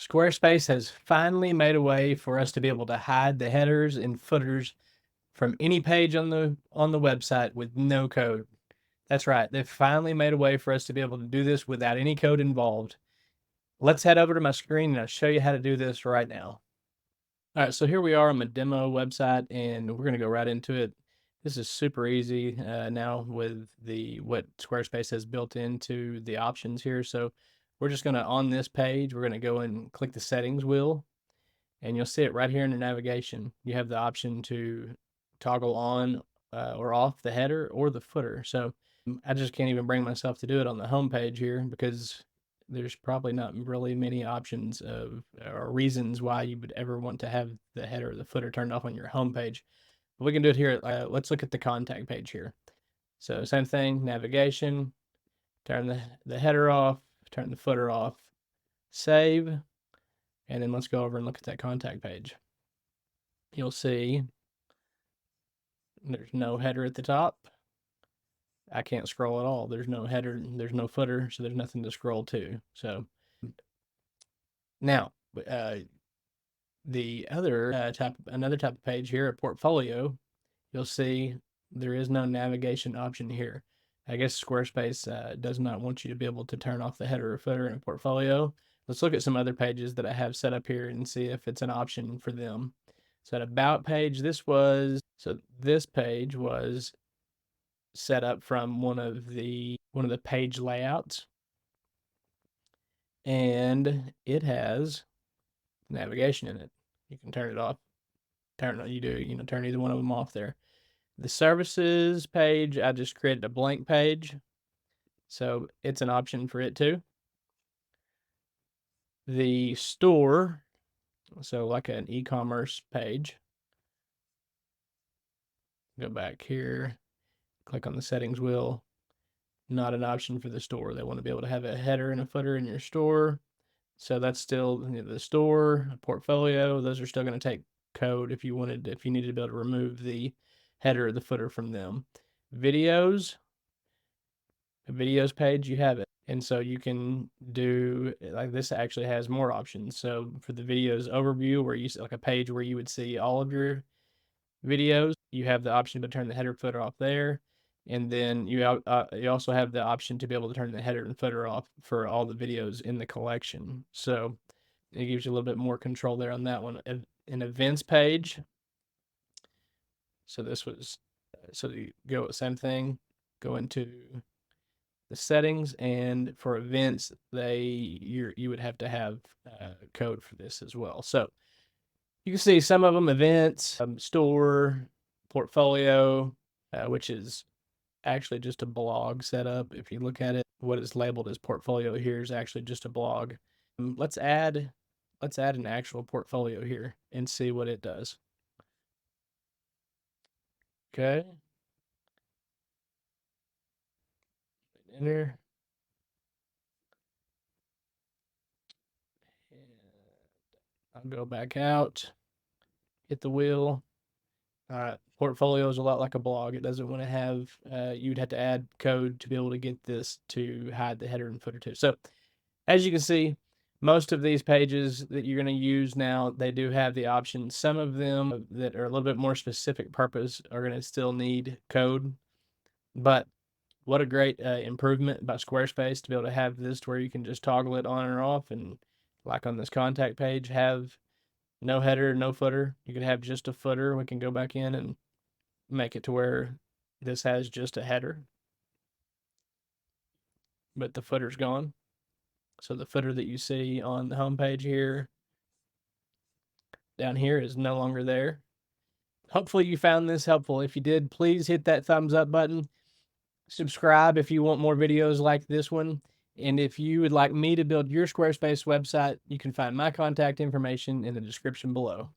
Squarespace has finally made a way for us to be able to hide the headers and footers from any page on the website with no code. That's right. They've finally made a way for us to be able to do this without any code involved. Let's head over to my screen and I'll show you how to do this right now. All right, so here we are on my demo website and we're going to go right into it. This is super easy now with what Squarespace has built into the options here. So we're just going to, on this page, we're going to go and click the settings wheel, and you'll see it right here in the navigation. You have the option to toggle on or off the header or the footer. So I just can't even bring myself to do it on the home page here because there's probably not really many options of or reasons why you would ever want to have the header or the footer turned off on your home page. But we can do it here. Let's look at the contact page here. So same thing, navigation, turn the header off, turn the footer off, save, and then let's go over and look at that contact page. You'll see there's no header at the top. I can't scroll at all. There's no header, there's no footer, so there's nothing to scroll to. So now, the other another type of page here, a portfolio, you'll see there is no navigation option here. I guess Squarespace does not want you to be able to turn off the header or footer in a portfolio. Let's look at some other pages that I have set up here and see if it's an option for them. So an about page, this page was set up from one of the page layouts, and it has navigation in it. You can turn it off. Turn either one of them off there. The services page, I just created a blank page, so it's an option for it too. The store, so like an e-commerce page, go back here, click on the settings wheel, not an option for the store. They want to be able to have a header and a footer in your store. So that's still the store, portfolio. Those are still going to take code if you needed to be able to remove the header or the footer from them. Videos, a videos page, you have it. And so you can do, like, this actually has more options. So for the videos overview, where you see like a page where you would see all of your videos, you have the option to turn the header footer off there. And then you also have the option to be able to turn the header and footer off for all the videos in the collection. So it gives you a little bit more control there on that one. An events page. So you go same thing, go into the settings, and for events, you would have to have code for this as well. So you can see some of them: events, store, portfolio, which is actually just a blog setup. If you look at it, what is labeled as portfolio here is actually just a blog. Let's add an actual portfolio here and see what it does. Okay. Enter. And I'll go back out, hit the wheel. Portfolio is a lot like a blog. It doesn't want to have, you'd have to add code to be able to get this to hide the header and footer too. So as you can see, most of these pages that you're going to use now, they do have the option. Some of them that are a little bit more specific purpose are going to still need code, but what a great improvement by Squarespace to be able to have this to where you can just toggle it on or off. And like on this contact page, have no header, no footer. You could have just a footer. We can go back in and make it to where this has just a header, but the footer's gone. So the footer that you see on the home page here, down here, is no longer there. Hopefully you found this helpful. If you did, please hit that thumbs up button. Subscribe if you want more videos like this one. And if you would like me to build your Squarespace website, you can find my contact information in the description below.